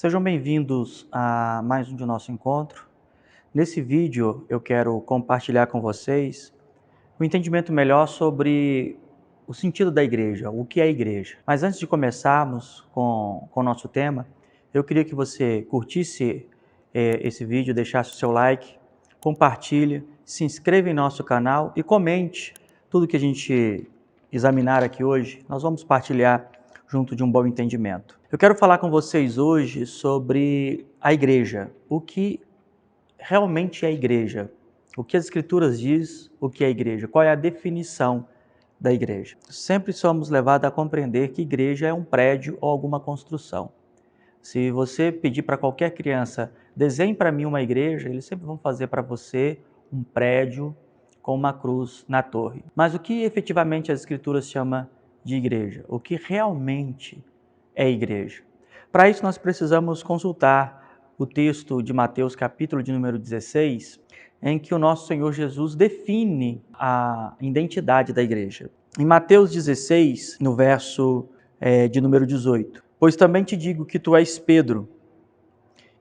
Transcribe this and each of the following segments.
Sejam bem-vindos a mais um de nosso encontro. Nesse vídeo eu quero compartilhar com vocês um entendimento melhor sobre o sentido da igreja, o que é a igreja. Mas antes de começarmos com o nosso tema, eu queria que você curtisse esse vídeo, deixasse o seu like, compartilhe, se inscreva em nosso canal e comente tudo que a gente examinar aqui hoje. Nós vamos partilhar junto de um bom entendimento. Eu quero falar com vocês hoje sobre a igreja, o que realmente é a igreja, o que as escrituras diz, o que é a igreja, qual é a definição da igreja. Sempre somos levados a compreender que igreja é um prédio ou alguma construção. Se você pedir para qualquer criança, desenhe para mim uma igreja, eles sempre vão fazer para você um prédio com uma cruz na torre. Mas o que efetivamente as escrituras chamam de igreja? O que realmente é igreja? Para isso nós precisamos consultar o texto de Mateus, capítulo de número 16, em que o nosso Senhor Jesus define a identidade da igreja. Em Mateus 16, no verso de número 18, pois também te digo que tu és Pedro,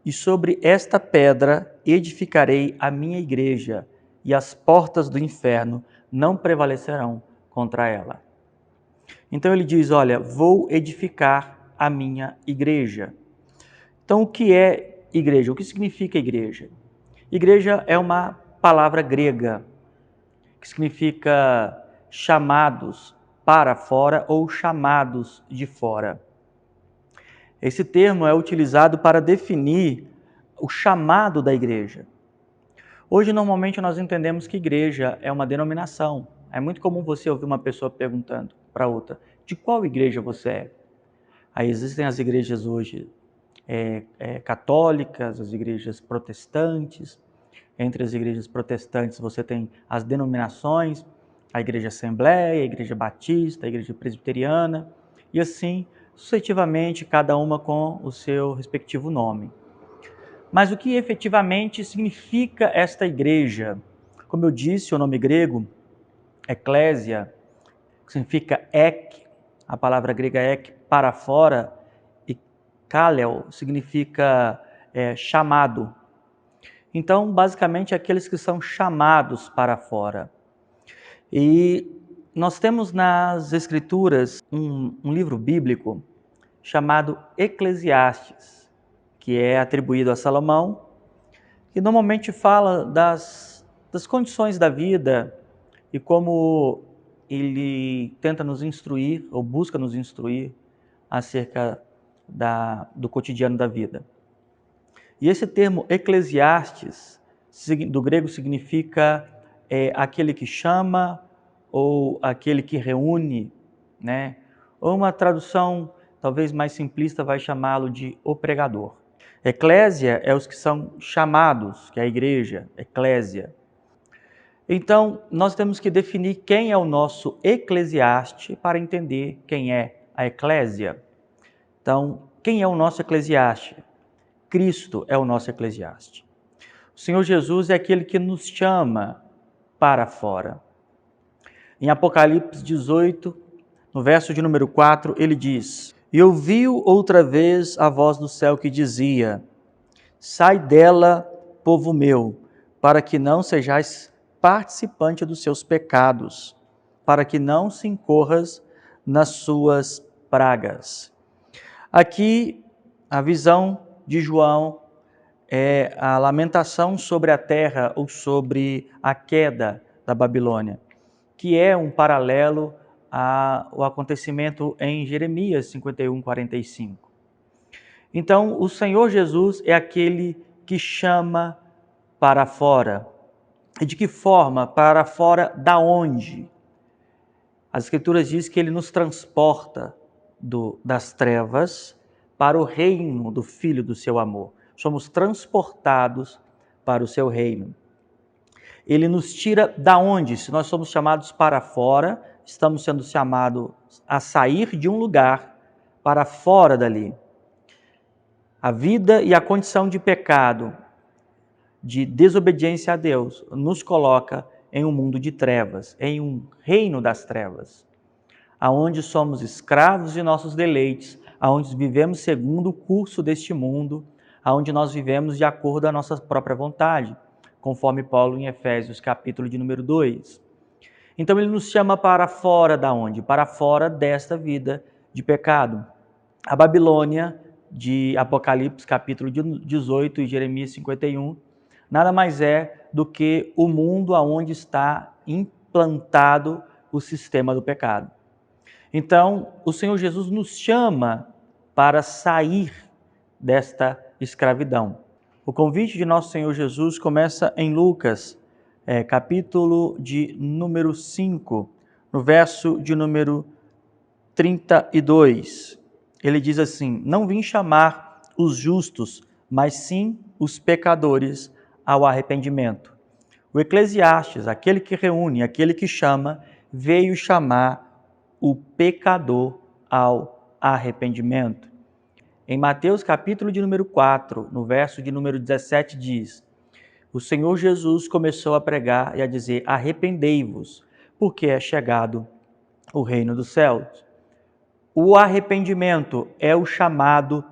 e sobre esta pedra edificarei a minha igreja, e as portas do inferno não prevalecerão contra ela. Então ele diz, olha, vou edificar a minha igreja. Então o que é igreja? O que significa igreja? Igreja é uma palavra grega, que significa chamados para fora ou chamados de fora. Esse termo é utilizado para definir o chamado da igreja. Hoje, normalmente, nós entendemos que igreja é uma denominação. É muito comum você ouvir uma pessoa perguntando para outra, de qual igreja você é? Aí existem as igrejas hoje católicas, as igrejas protestantes. Entre as igrejas protestantes você tem as denominações, a igreja Assembleia, a igreja Batista, a igreja Presbiteriana, e assim sucessivamente, cada uma com o seu respectivo nome. Mas o que efetivamente significa esta igreja? Como eu disse, o nome grego, eclésia, significa ek, a palavra grega ek, para fora, e kaleo significa chamado. Então, basicamente, aqueles que são chamados para fora. E nós temos nas Escrituras um livro bíblico chamado Eclesiastes, que é atribuído a Salomão, que normalmente fala das condições da vida e como ele tenta nos instruir, ou busca nos instruir, acerca do cotidiano da vida. E esse termo Eclesiastes, do grego, significa aquele que chama, ou aquele que reúne, né? Ou uma tradução talvez mais simplista vai chamá-lo de o pregador. Eclésia é os que são chamados, que é a igreja, eclésia. Então, nós temos que definir quem é o nosso eclesiaste para entender quem é a eclésia. Então, quem é o nosso eclesiaste? Cristo é o nosso eclesiaste. O Senhor Jesus é aquele que nos chama para fora. Em Apocalipse 18, no verso de número 4, ele diz: E ouviu outra vez a voz do céu que dizia: Sai dela, povo meu, para que não sejais participante dos seus pecados, para que não se incorras nas suas pragas. Aqui, a visão de João é a lamentação sobre a terra ou sobre a queda da Babilônia, que é um paralelo ao acontecimento em Jeremias 51, 45. Então, o Senhor Jesus é aquele que chama para fora. E de que forma? Para fora da onde? As Escrituras dizem que ele nos transporta das trevas para o reino do Filho do seu amor. Somos transportados para o seu reino. Ele nos tira da onde? Se nós somos chamados para fora, estamos sendo chamados a sair de um lugar para fora dali. A vida e a condição de pecado, de desobediência a Deus, nos coloca em um mundo de trevas, em um reino das trevas, aonde somos escravos de nossos deleites, onde vivemos segundo o curso deste mundo, onde nós vivemos de acordo com a nossa própria vontade, conforme Paulo em Efésios, capítulo de número 2. Então ele nos chama para fora da onde? Para fora desta vida de pecado. A Babilônia, de Apocalipse, capítulo 18 e Jeremias 51, nada mais é do que o mundo onde está implantado o sistema do pecado. Então, o Senhor Jesus nos chama para sair desta escravidão. O convite de nosso Senhor Jesus começa em Lucas, capítulo de número 5, no verso de número 32. Ele diz assim: não vim chamar os justos, mas sim os pecadores ao arrependimento. O Eclesiastes, aquele que reúne, aquele que chama, veio chamar o pecador ao arrependimento. Em Mateus capítulo de número 4, no verso de número 17 diz: o Senhor Jesus começou a pregar e a dizer: arrependei-vos, porque é chegado o reino dos céus. O arrependimento é o chamado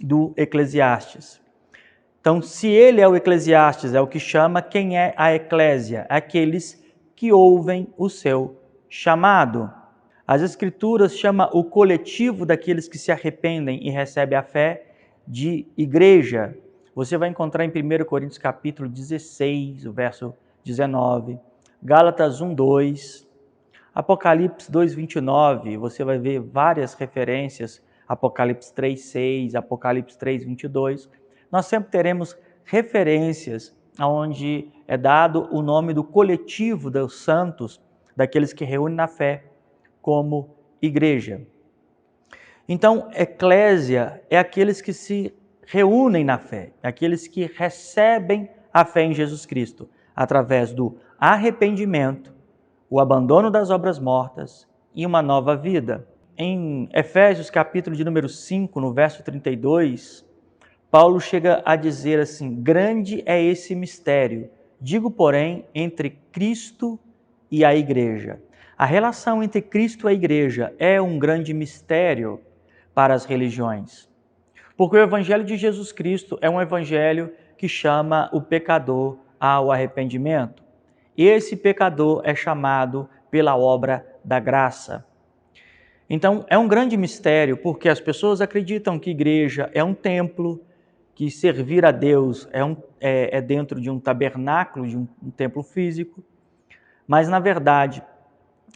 do Eclesiastes. Então, se ele é o Eclesiastes, é o que chama, quem é a eclésia? Aqueles que ouvem o seu chamado. As Escrituras chamam o coletivo daqueles que se arrependem e recebem a fé de igreja. Você vai encontrar em 1 Coríntios capítulo 16, o verso 19, Gálatas 1, 2, Apocalipse 2, 29, você vai ver várias referências, Apocalipse 3, 6, Apocalipse 3, 22. Nós sempre teremos referências onde é dado o nome do coletivo dos santos, daqueles que reúnem na fé, como igreja. Então, eclésia é aqueles que se reúnem na fé, aqueles que recebem a fé em Jesus Cristo, através do arrependimento, o abandono das obras mortas e uma nova vida. Em Efésios, capítulo de número 5, no verso 32, Paulo chega a dizer assim: grande é esse mistério, digo, porém, entre Cristo e a igreja. A relação entre Cristo e a igreja é um grande mistério para as religiões, porque o evangelho de Jesus Cristo é um evangelho que chama o pecador ao arrependimento. Esse pecador é chamado pela obra da graça. Então, é um grande mistério, porque as pessoas acreditam que igreja é um templo, que servir a Deus é dentro de um tabernáculo, de um templo físico, mas, na verdade,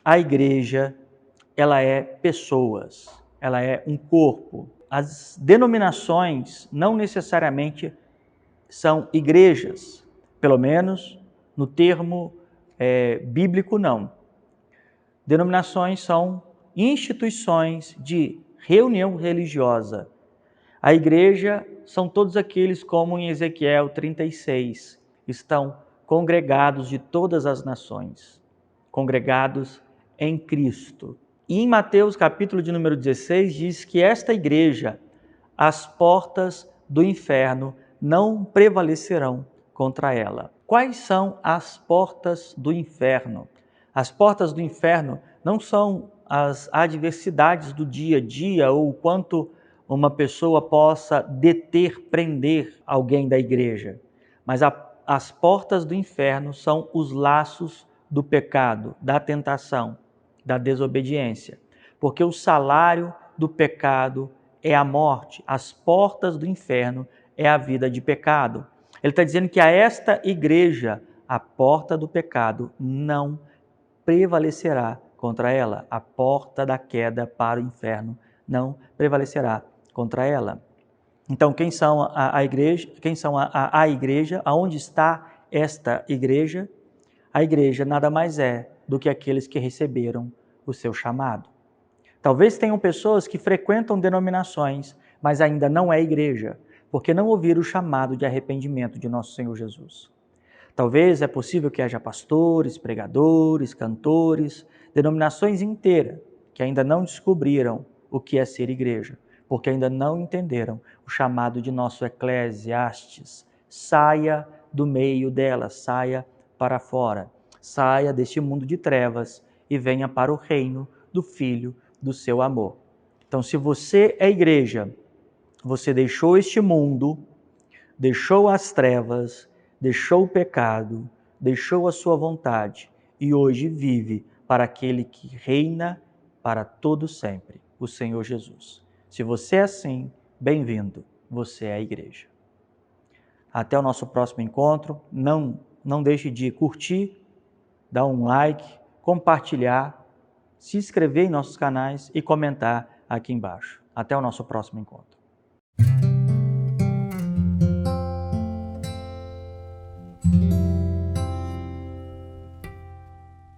a igreja, ela é pessoas, ela é um corpo. As denominações não necessariamente são igrejas, pelo menos no termo bíblico não. Denominações são instituições de reunião religiosa. A igreja são todos aqueles, como em Ezequiel 36, estão congregados de todas as nações, congregados em Cristo. E em Mateus capítulo de número 16 diz que esta igreja, as portas do inferno não prevalecerão contra ela. Quais são as portas do inferno? As portas do inferno não são as adversidades do dia a dia ou o quanto uma pessoa possa deter, prender alguém da igreja, mas as portas do inferno são os laços do pecado, da tentação, da desobediência, porque o salário do pecado é a morte, as portas do inferno é a vida de pecado. Ele está dizendo que a esta igreja, a porta do pecado não prevalecerá contra ela, a porta da queda para o inferno não prevalecerá contra ela. Então, quem são a igreja? Quem são a igreja? Aonde está esta igreja? A igreja nada mais é do que aqueles que receberam o seu chamado. Talvez tenham pessoas que frequentam denominações, mas ainda não é igreja, porque não ouviram o chamado de arrependimento de nosso Senhor Jesus. Talvez é possível que haja pastores, pregadores, cantores, denominações inteiras que ainda não descobriram o que é ser igreja, porque ainda não entenderam o chamado de nosso Eclesiastes. Saia do meio dela, saia para fora, saia deste mundo de trevas e venha para o reino do Filho do seu amor. Então, se você é igreja, você deixou este mundo, deixou as trevas, deixou o pecado, deixou a sua vontade e hoje vive para aquele que reina para todo sempre, o Senhor Jesus. Se você é assim, bem-vindo, você é a igreja. Até o nosso próximo encontro. Não deixe de curtir, dar um like, compartilhar, se inscrever em nossos canais e comentar aqui embaixo. Até o nosso próximo encontro.